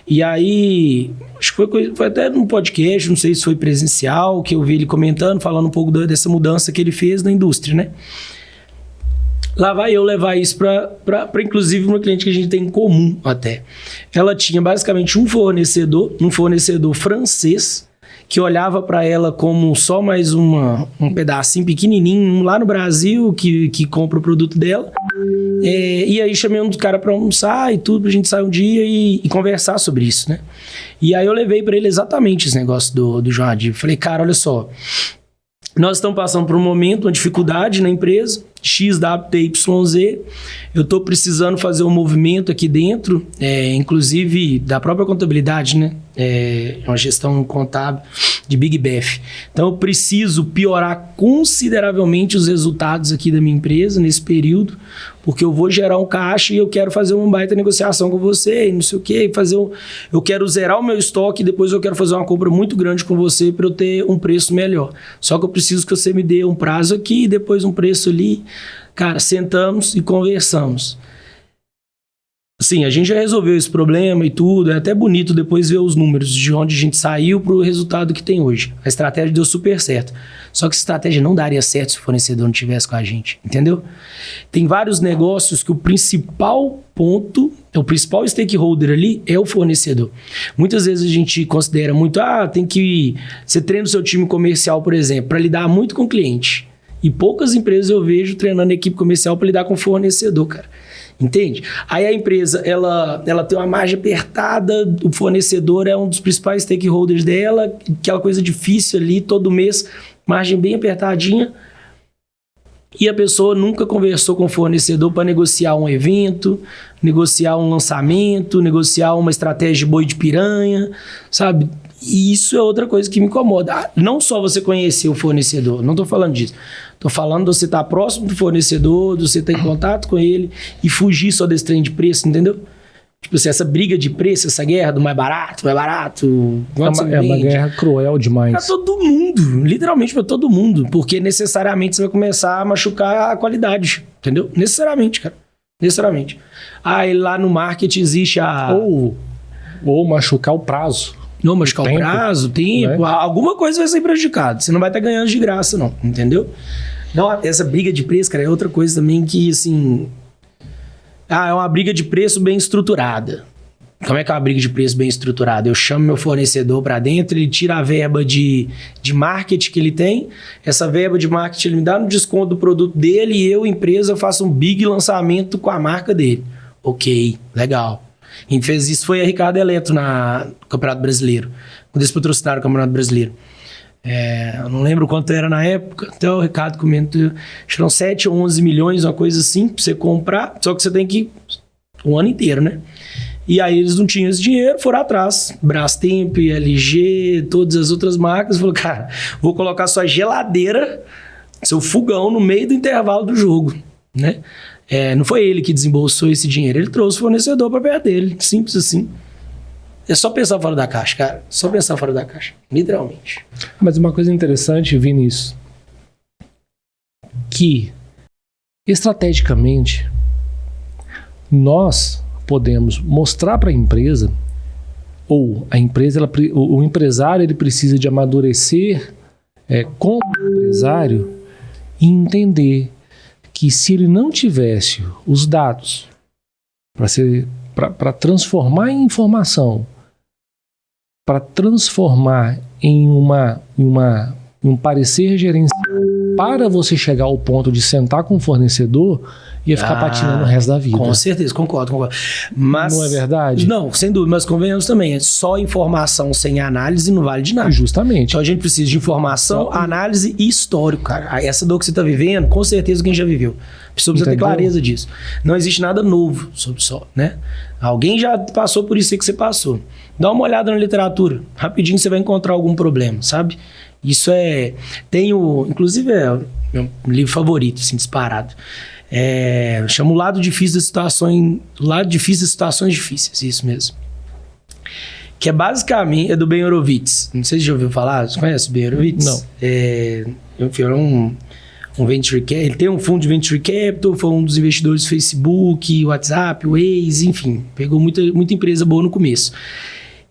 E aí, acho que foi até num podcast, não sei se foi presencial, que eu vi ele comentando, falando um pouco dessa mudança que ele fez na indústria, né? Lá vai eu levar isso para inclusive uma cliente que a gente tem em comum até. Ela tinha basicamente um fornecedor francês, que olhava para ela como só mais um pedacinho pequenininho lá no Brasil que compra o produto dela. E aí chamei um dos caras para almoçar e tudo, pra gente sair um dia e conversar sobre isso, né? E aí eu levei para ele exatamente esse negócio do João Adib. Falei, cara, olha só, nós estamos passando por um momento, uma dificuldade na empresa, XWTYZ, eu estou precisando fazer um movimento aqui dentro, inclusive da própria contabilidade, né? Uma gestão contábil de Big Bef. Então eu preciso piorar consideravelmente os resultados aqui da minha empresa nesse período, porque eu vou gerar um caixa e eu quero fazer uma baita negociação com você, e não sei o quê, eu quero zerar o meu estoque e depois eu quero fazer uma compra muito grande com você para eu ter um preço melhor. Só que eu preciso que você me dê um prazo aqui e depois um preço ali. Cara, sentamos e conversamos. Sim, a gente já resolveu esse problema e tudo. É até bonito depois ver os números de onde a gente saiu para o resultado que tem hoje. A estratégia deu super certo. Só que a estratégia não daria certo se o fornecedor não estivesse com a gente, entendeu? Tem vários negócios que o principal ponto, o principal stakeholder ali é o fornecedor. Muitas vezes a gente considera muito, você treina o seu time comercial, por exemplo, para lidar muito com o cliente. E poucas empresas eu vejo treinando a equipe comercial para lidar com o fornecedor, cara. Entende? Aí a empresa, ela tem uma margem apertada, o fornecedor é um dos principais stakeholders dela, aquela coisa difícil ali, todo mês, margem bem apertadinha, e a pessoa nunca conversou com o fornecedor para negociar um evento, negociar um lançamento, negociar uma estratégia de boi de piranha, sabe? E isso é outra coisa que me incomoda. Não só você conhecer o fornecedor, não estou falando disso. Estou falando de você estar próximo do fornecedor, de você estar em contato com ele e fugir só desse trem de preço, entendeu? Tipo assim, essa briga de preço, essa guerra do mais barato, é uma guerra cruel demais. Para todo mundo, literalmente para todo mundo. Porque necessariamente você vai começar a machucar a qualidade, entendeu? Necessariamente, cara. Necessariamente. E lá no marketing existe Ou machucar o prazo. Não, machucar o prazo, tempo, né? Alguma coisa vai ser prejudicada. Você não vai estar ganhando de graça, não, entendeu? Não, essa briga de preço, cara, é outra coisa também que, assim... é uma briga de preço bem estruturada. Como é que é uma briga de preço bem estruturada? Eu chamo meu fornecedor para dentro, ele tira a verba de marketing que ele tem, essa verba de marketing ele me dá no desconto do produto dele e eu, empresa, faço um big lançamento com a marca dele. Ok, legal. Quem fez isso foi a Ricardo Eletro no Campeonato Brasileiro, quando eles patrocinaram o Campeonato Brasileiro. Eu não lembro quanto era na época, até o Ricardo comentou, acho que 7 ou 11 milhões, uma coisa assim, pra você comprar, só que você tem que ir um ano inteiro, né? E aí eles não tinham esse dinheiro, foram atrás, Brastemp, LG, todas as outras marcas, falou, cara, vou colocar sua geladeira, seu fogão no meio do intervalo do jogo, né? Não foi ele que desembolsou esse dinheiro, ele trouxe o fornecedor para perto dele, simples assim. É só pensar fora da caixa, cara. Só pensar fora da caixa, literalmente. Mas uma coisa interessante, Vinícius, que estrategicamente, nós podemos mostrar para a empresa ou a empresa, o empresário, ele precisa de amadurecer como empresário e entender que se ele não tivesse os dados para transformar em informação, para transformar em um parecer gerencial, para você chegar ao ponto de sentar com o fornecedor, ia ficar patinando o resto da vida. Com certeza, concordo. Mas, não é verdade? Não, sem dúvida, mas convenhamos também, só informação sem análise não vale de nada. Justamente. Então a gente precisa de informação, análise e histórico, cara. Essa dor que você está vivendo, com certeza quem já viveu. A pessoa precisa ter clareza disso. Não existe nada novo sobre o sol, né? Alguém já passou por isso aí que você passou. Dá uma olhada na literatura. Rapidinho você vai encontrar algum problema, sabe? Isso inclusive é meu livro favorito, assim, disparado. Chama O Lado Difícil das Situações Difíceis, isso mesmo. Que é basicamente, do Ben Horowitz. Não sei se já ouviu falar, você conhece o Ben Horowitz? Não. Um venture capital, ele tem um fundo de venture capital, foi um dos investidores do Facebook, WhatsApp, Waze, enfim, pegou muita empresa boa no começo.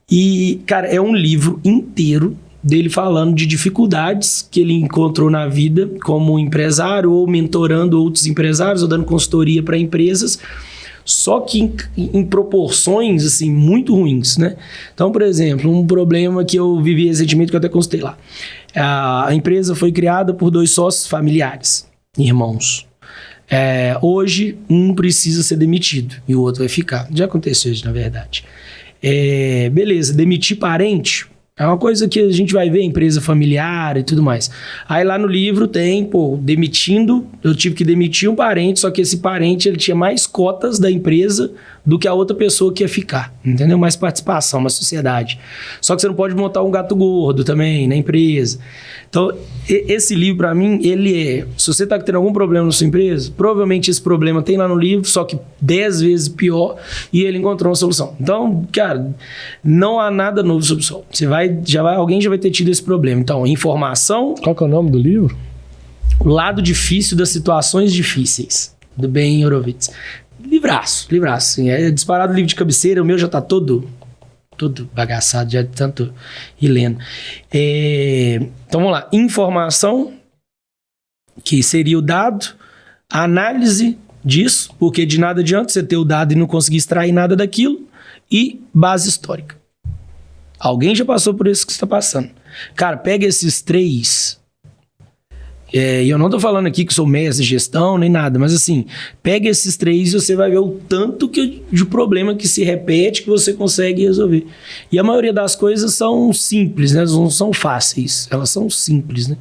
E, cara, é um livro inteiro dele falando de dificuldades que ele encontrou na vida como empresário, ou mentorando outros empresários, ou dando consultoria para empresas, só que em proporções, assim, muito ruins, né? Então, por exemplo, um problema que eu vivi recentemente, que eu até consultei lá. A empresa foi criada por 2 sócios familiares, irmãos. Hoje, um precisa ser demitido e o outro vai ficar. Já aconteceu isso, na verdade. Beleza, demitir parente é uma coisa que a gente vai ver, empresa familiar e tudo mais. Aí lá no livro tem, demitindo, eu tive que demitir um parente, só que esse parente ele tinha mais cotas da empresa do que a outra pessoa que ia ficar, entendeu? Mais participação, uma sociedade. Só que você não pode montar um gato gordo também na empresa. Então, esse livro, para mim, se você está tendo algum problema na sua empresa, provavelmente esse problema tem lá no livro, só que 10 vezes pior, e ele encontrou uma solução. Então, cara, não há nada novo sobre o sol. Alguém já vai ter tido esse problema. Então, informação... Qual que é o nome do livro? O Lado Difícil das Situações Difíceis, do Ben Horowitz. Livraço, assim, é disparado livro de cabeceira, o meu já tá todo bagaçado, já de tanto ir lendo. Então vamos lá, informação, que seria o dado, análise disso, porque de nada adianta você ter o dado e não conseguir extrair nada daquilo, e base histórica. Alguém já passou por isso que você está passando. Cara, pega esses 3... E eu não tô falando aqui que sou mestre de gestão, nem nada, mas assim, pega esses 3 e você vai ver o tanto de problema que se repete que você consegue resolver. E a maioria das coisas são simples, né? Não são fáceis, elas são simples, né?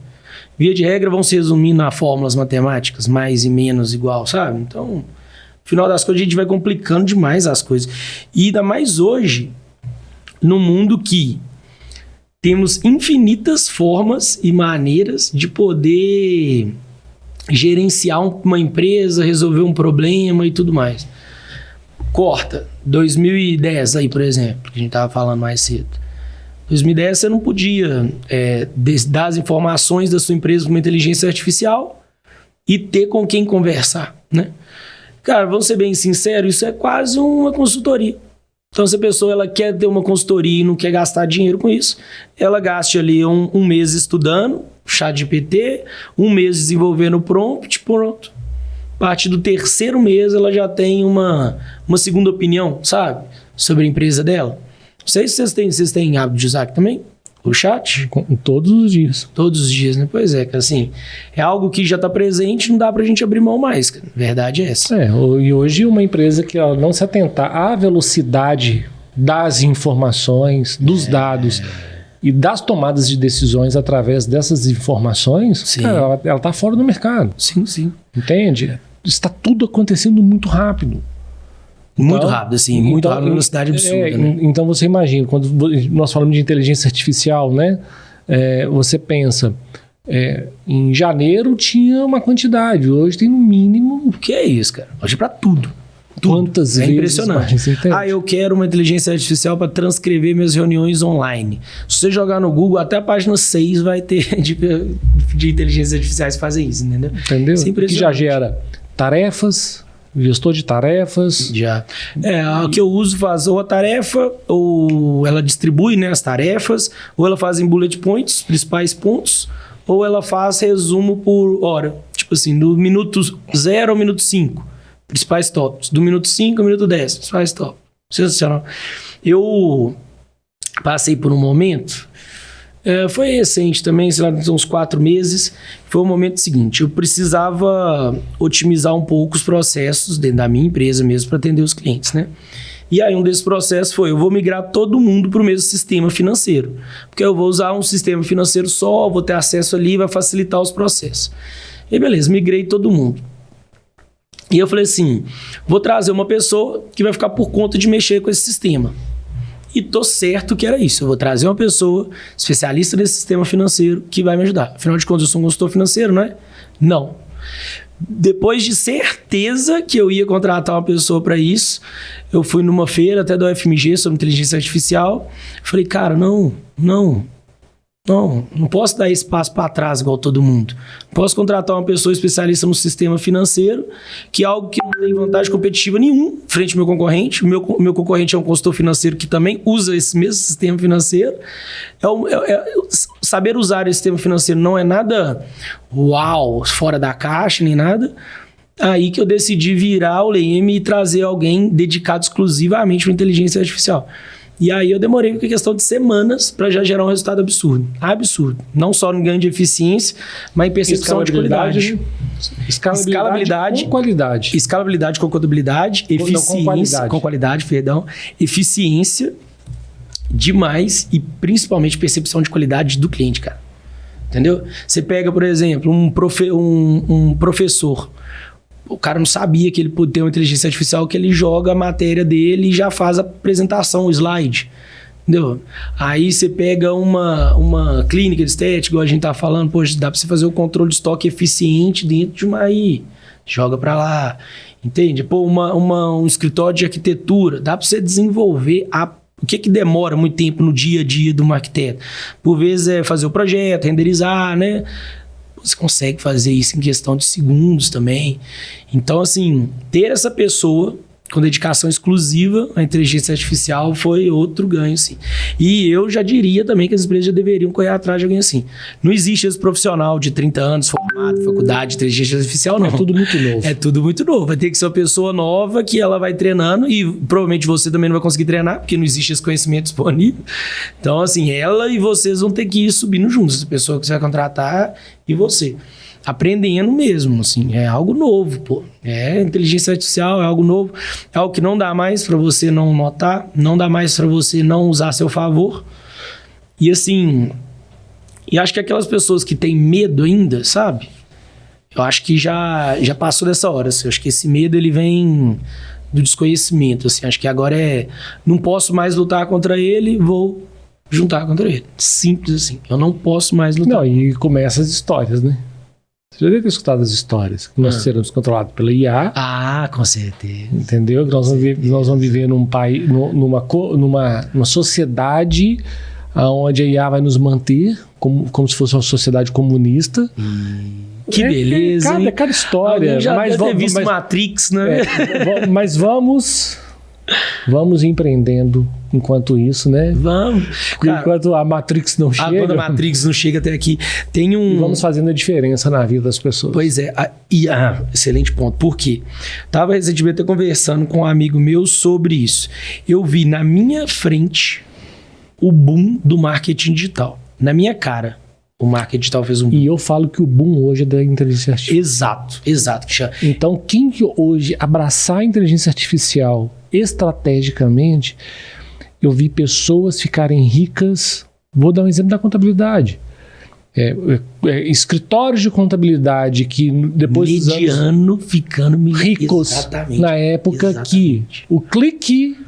Via de regra vão se resumir na fórmulas matemáticas, mais e menos igual, sabe? Então, no final das coisas a gente vai complicando demais as coisas. E ainda mais hoje, no mundo que temos infinitas formas e maneiras de poder gerenciar uma empresa, resolver um problema e tudo mais. Corta. 2010 aí, por exemplo, que a gente estava falando mais cedo. 2010 você não podia dar as informações da sua empresa para uma inteligência artificial e ter com quem conversar, né? Cara, vamos ser bem sinceros, isso é quase uma consultoria. Então, se a pessoa ela quer ter uma consultoria e não quer gastar dinheiro com isso, ela gaste ali um mês estudando, ChatGPT, um mês desenvolvendo o prompt, pronto. A partir do 3º mês, ela já tem uma segunda opinião, sabe? Sobre a empresa dela. Não sei se vocês têm hábito de usar aqui também, o chat. Todos os dias. Todos os dias, né? Pois é, assim, é algo que já está presente, não dá pra gente abrir mão mais, cara. A verdade é essa. E hoje uma empresa que ela não se atentar à velocidade das informações, dos dados e das tomadas de decisões através dessas informações, cara, ela tá fora do mercado. Sim. Entende? Está tudo acontecendo muito rápido. Muito rápido, assim, muito rápido, velocidade absurda, né? Então você imagina, quando nós falamos de inteligência artificial, né? Você pensa, em janeiro tinha uma quantidade, hoje tem no mínimo... O que é isso, cara? Hoje é pra tudo. Quantas vezes? É impressionante. Eu quero uma inteligência artificial para transcrever minhas reuniões online. Se você jogar no Google, até a página 6 vai ter de inteligências artificiais que fazem isso, entendeu? Que já gera tarefas, Gestor de tarefas. Já. A que eu uso faz ou a tarefa, ou ela distribui, né, as tarefas, ou ela faz em bullet points, principais pontos, ou ela faz resumo por hora. Tipo assim, do minuto 0 ao minuto 5, principais tópicos. Do minuto 5 ao minuto 10, principais tópicos. Sensacional. Eu passei por um momento, foi recente também, sei lá, uns 4 meses, foi o momento seguinte, eu precisava otimizar um pouco os processos dentro da minha empresa mesmo para atender os clientes, né? E aí um desses processos foi, eu vou migrar todo mundo para o mesmo sistema financeiro, porque eu vou usar um sistema financeiro só, vou ter acesso ali, vai facilitar os processos. E beleza, migrei todo mundo. E eu falei assim, vou trazer uma pessoa que vai ficar por conta de mexer com esse sistema. E tô certo que era isso. Eu vou trazer uma pessoa especialista nesse sistema financeiro que vai me ajudar. Afinal de contas, eu sou um consultor financeiro, não é? Não. Depois de certeza que eu ia contratar uma pessoa para isso, eu fui numa feira até da UFMG sobre inteligência artificial. Falei, cara, não posso dar espaço para trás igual todo mundo. Posso contratar uma pessoa especialista no sistema financeiro, que é algo que não tem vantagem competitiva nenhum frente ao meu concorrente. O meu concorrente é um consultor financeiro que também usa esse mesmo sistema financeiro. Saber usar esse sistema financeiro não é nada uau, fora da caixa, nem nada. Aí que eu decidi virar o Leme e trazer alguém dedicado exclusivamente para inteligência artificial. E aí eu demorei com a questão de semanas para já gerar um resultado absurdo. Absurdo. Não só no ganho de eficiência, mas em percepção de qualidade. Escalabilidade com qualidade. Escalabilidade com contabilidade. Eficiência com qualidade, perdão. Eficiência demais e principalmente percepção de qualidade do cliente, cara. Entendeu? Você pega, por exemplo, um professor. O cara não sabia que ele podia ter uma inteligência artificial, que ele joga a matéria dele e já faz a apresentação, o slide. Entendeu? Aí você pega uma clínica de estética, igual a gente tá falando, poxa, dá pra você fazer o controle de estoque eficiente dentro de uma AI. Joga pra lá. Entende? Pô, um escritório de arquitetura, dá pra você desenvolver o que demora muito tempo no dia a dia de um arquiteto? Por vezes é fazer o projeto, renderizar, né? Você consegue fazer isso em questão de segundos também. Então, assim, ter essa pessoa com dedicação exclusiva à inteligência artificial foi outro ganho, sim. E eu já diria também que as empresas já deveriam correr atrás de alguém assim. Não existe esse profissional de 30 anos, formado, faculdade de inteligência artificial, não. É tudo muito novo. É tudo muito novo. Vai ter que ser uma pessoa nova que ela vai treinando e provavelmente você também não vai conseguir treinar, porque não existe esse conhecimento disponível. Então, assim, ela e vocês vão ter que ir subindo juntos. Essa pessoa que você vai contratar e você. Aprendendo mesmo, assim, é algo novo, pô. Inteligência artificial é algo novo, é algo que não dá mais para você não notar, não dá mais para você não usar a seu favor. E assim, acho que aquelas pessoas que têm medo ainda, sabe? Eu acho que já passou dessa hora, assim. Eu acho que esse medo, ele vem do desconhecimento, assim. Acho que agora não posso mais lutar contra ele, vou juntar contra ele. Simples assim, eu não posso mais lutar. Não, e começa as histórias, né? Você já deve ter escutado as histórias que nós seremos controlados pela IA. Ah, com certeza. Entendeu? Nós vamos viver num país, numa sociedade onde a IA vai nos manter como se fosse uma sociedade comunista. Que beleza, cada história. Alguém já deve ter visto Matrix, né? Mas vamos empreendendo enquanto isso, né? Vamos. Cara, enquanto a Matrix não chega. Quando a Matrix não chega até aqui. E vamos fazendo a diferença na vida das pessoas. Pois é. Excelente ponto. Por quê? Tava recentemente conversando com um amigo meu sobre isso. Eu vi na minha frente o boom do marketing digital. Na minha cara. O marketing digital fez um boom. E eu falo que o boom hoje é da inteligência artificial. Exato. Então, quem que hoje abraçar a inteligência artificial estrategicamente, eu vi pessoas ficarem ricas. Vou dar um exemplo da contabilidade. Escritórios de contabilidade que depois mediano ficando ricos. Exatamente. Na época que o clique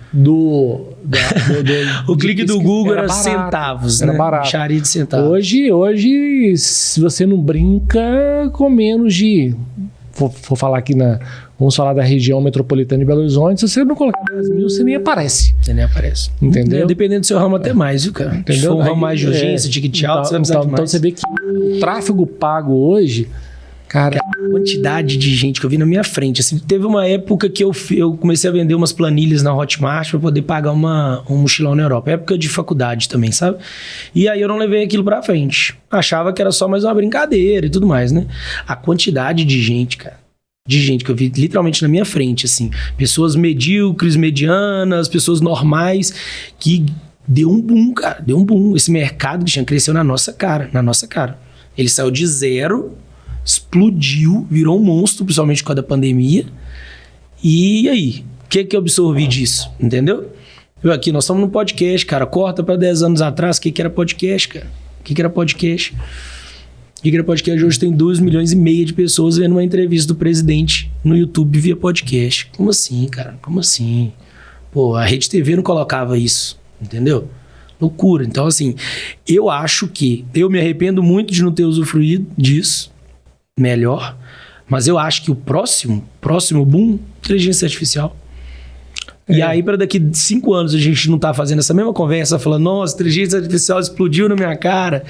o clique do Google era barato, centavos, era né? barato. Charia de centavos. Hoje, se você não brinca com menos de... Vou falar aqui vamos falar da região metropolitana de Belo Horizonte. Se você não colocar 10 mil, você nem aparece. Entendeu? Dependendo do seu ramo até mais, viu, cara? Entendeu? Se for um ramo mais de urgência, ticket alto, você vai precisar de mais. Então você vê que o tráfego pago hoje, cara, quantidade de gente que eu vi na minha frente. Assim, teve uma época que eu comecei a vender umas planilhas na Hotmart para poder pagar um mochilão na Europa. Época de faculdade também, sabe? E aí eu não levei aquilo pra frente. Achava que era só mais uma brincadeira e tudo mais, né? A quantidade de gente, cara. De gente que eu vi literalmente na minha frente, assim. Pessoas medíocres, medianas, pessoas normais, que deu um boom, cara. Deu um boom. Esse mercado que cresceu na nossa cara. Ele saiu de zero, explodiu, virou um monstro, principalmente com a da pandemia. E aí? O que eu absorvi disso? Entendeu? Aqui, nós estamos no podcast, cara. Corta para 10 anos atrás, o que era podcast, cara? O que era podcast? Hoje tem 2,5 milhões de pessoas vendo uma entrevista do presidente no YouTube via podcast. Como assim, cara? Como assim? Pô, a Rede TV não colocava isso, entendeu? Loucura. Então, assim, eu acho que eu me arrependo muito de não ter usufruído disso melhor, mas eu acho que o próximo boom, inteligência artificial. E aí, para daqui 5 anos, a gente não tá fazendo essa mesma conversa, falando, nossa, inteligência artificial explodiu na minha cara,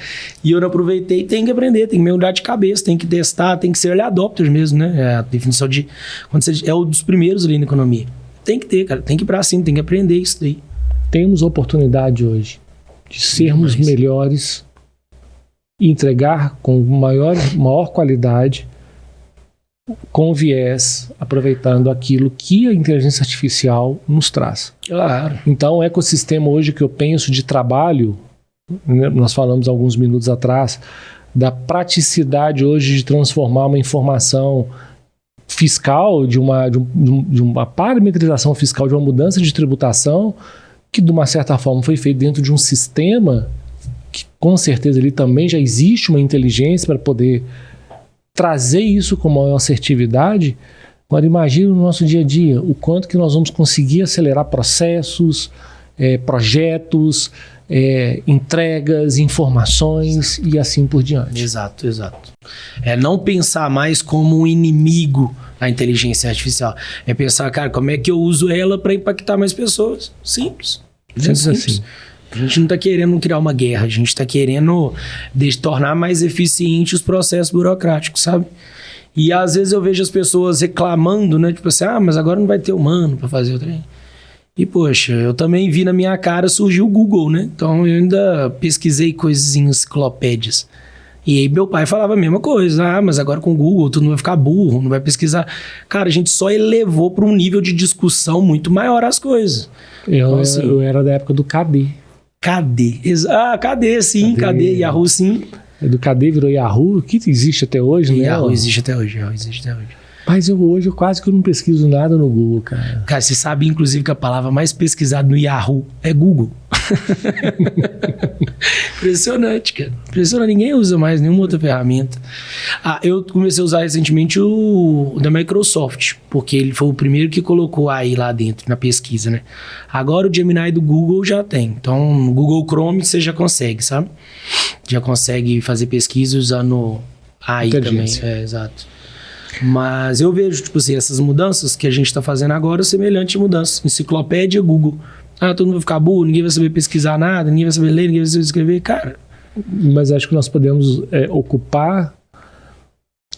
e eu não aproveitei. Tem que aprender, tem que mergulhar de cabeça, tem que testar, tem que ser early adopter mesmo, né? É a definição de... quando você é um dos primeiros ali na economia. Tem que ter, cara, tem que ir pra cima, tem que aprender isso daí. Temos oportunidade hoje de sermos melhores e entregar com maior qualidade, com viés, aproveitando aquilo que a inteligência artificial nos traz. Claro. Então, o ecossistema hoje que eu penso de trabalho, né, nós falamos alguns minutos atrás, da praticidade hoje de transformar uma informação fiscal, de uma parametrização fiscal, de uma mudança de tributação, que de uma certa forma foi feito dentro de um sistema que com certeza ali também já existe uma inteligência para poder trazer isso com maior assertividade. Agora imagine no nosso dia a dia o quanto que nós vamos conseguir acelerar processos, projetos, entregas, informações e assim por diante. Exato. Não pensar mais como um inimigo a inteligência artificial. É pensar, cara, como é que eu uso ela para impactar mais pessoas? Simples. Assim. A gente não está querendo criar uma guerra, a gente está querendo tornar mais eficiente os processos burocráticos, sabe? E às vezes eu vejo as pessoas reclamando, né? Tipo assim, mas agora não vai ter humano para fazer o trem. E poxa, eu também vi na minha cara surgiu o Google, né? Então eu ainda pesquisei coisas em enciclopédias. E aí meu pai falava a mesma coisa. Mas agora com o Google tu não vai ficar burro, não vai pesquisar. Cara, a gente só elevou para um nível de discussão muito maior as coisas. Eu era da época do KD. KD, KD, sim, KD, Yahoo, sim. Do KD virou Yahoo, que existe até hoje, né? Yahoo existe até hoje. Mas hoje eu quase que não pesquiso nada no Google, cara. Cara, você sabe, inclusive, que a palavra mais pesquisada no Yahoo é Google. Impressionante, cara. Impressionante. Ninguém usa mais nenhuma outra ferramenta. Eu comecei a usar recentemente o da Microsoft, porque ele foi o primeiro que colocou AI lá dentro, na pesquisa, né? Agora o Gemini do Google já tem. Então, no Google Chrome você já consegue, sabe? Já consegue fazer pesquisa usando AI também. Exato. Mas eu vejo, tipo assim, essas mudanças que a gente está fazendo agora, semelhante a mudanças. Enciclopédia, Google. Todo mundo vai ficar burro, ninguém vai saber pesquisar nada, ninguém vai saber ler, ninguém vai saber escrever. Cara... Mas acho que nós podemos ocupar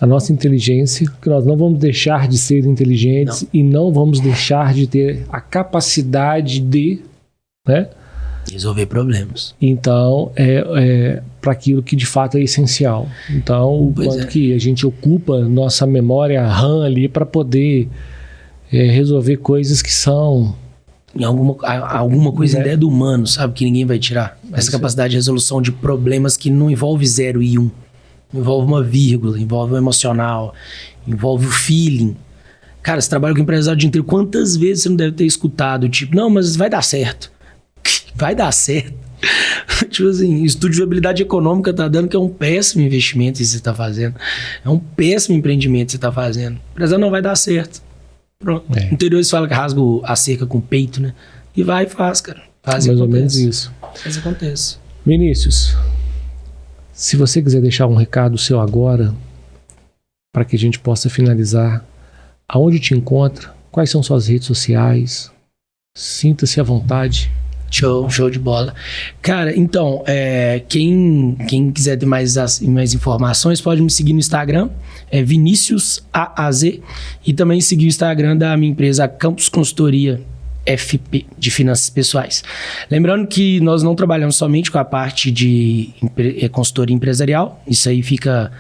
a nossa inteligência, que nós não vamos deixar de ser inteligentes e não vamos deixar de ter a capacidade de... né? Resolver problemas. Então, para aquilo que de fato é essencial. Então, o quanto que a gente ocupa nossa memória RAM ali para poder resolver coisas que são... Alguma coisa ainda é do humano, sabe? Que ninguém vai tirar. Essa capacidade de resolução de problemas que não envolve 0 e 1. Envolve uma vírgula, envolve o emocional, envolve o feeling. Cara, você trabalha com empresário o dia inteiro. Quantas vezes você não deve ter escutado? Tipo, não, mas vai dar certo. Vai dar certo. Tipo assim, estudo de viabilidade econômica tá dando que é um péssimo investimento isso que você tá fazendo. É um péssimo empreendimento que você tá fazendo. O empresário não vai dar certo. Pronto. No interior eles falam que rasga a cerca com o peito, né? E vai e faz, cara. Faz mais ou menos isso. Faz e acontece. Vinícius, se você quiser deixar um recado seu agora, para que a gente possa finalizar, aonde te encontra, quais são suas redes sociais, sinta-se à vontade. Show de bola. Cara, então, quem quiser ter mais informações, pode me seguir no Instagram, Vinícius AAZ, e também seguir o Instagram da minha empresa Campus Consultoria FP, de finanças pessoais. Lembrando que nós não trabalhamos somente com a parte de consultoria empresarial, isso aí fica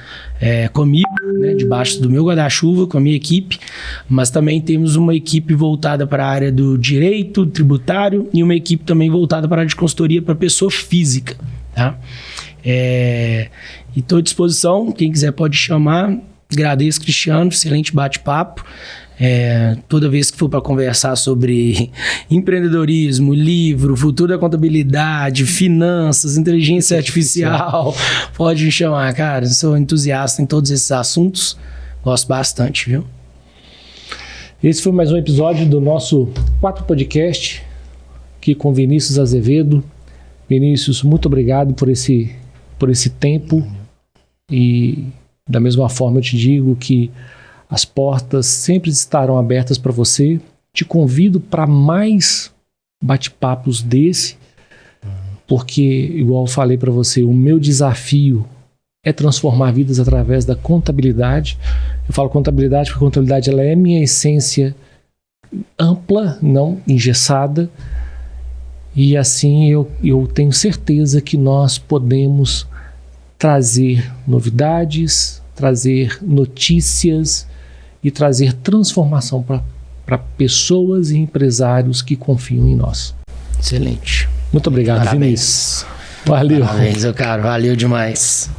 comigo, né, debaixo do meu guarda-chuva, com a minha equipe, mas também temos uma equipe voltada para a área do direito tributário e uma equipe também voltada para a área de consultoria para pessoa física, tá? E estou à disposição, quem quiser pode chamar. Agradeço, Cristiano, excelente bate-papo. Toda vez que for para conversar sobre empreendedorismo, livro, futuro da contabilidade, finanças, inteligência artificial, pode me chamar, cara. Eu sou entusiasta em todos esses assuntos. Gosto bastante, viu? Esse foi mais um episódio do nosso 4 Podcast, aqui com Vinícius Azevedo. Vinícius, muito obrigado por esse tempo. E da mesma forma eu te digo que as portas sempre estarão abertas para você. Te convido para mais bate-papos desse, porque, igual eu falei para você, o meu desafio é transformar vidas através da contabilidade. Eu falo contabilidade porque a contabilidade ela é minha essência ampla, não engessada. E assim eu tenho certeza que nós podemos trazer novidades, trazer notícias e trazer transformação para pessoas e empresários que confiam em nós. Excelente. Muito obrigado, Parabéns. Vinícius. Valeu. Parabéns, meu caro. Valeu demais.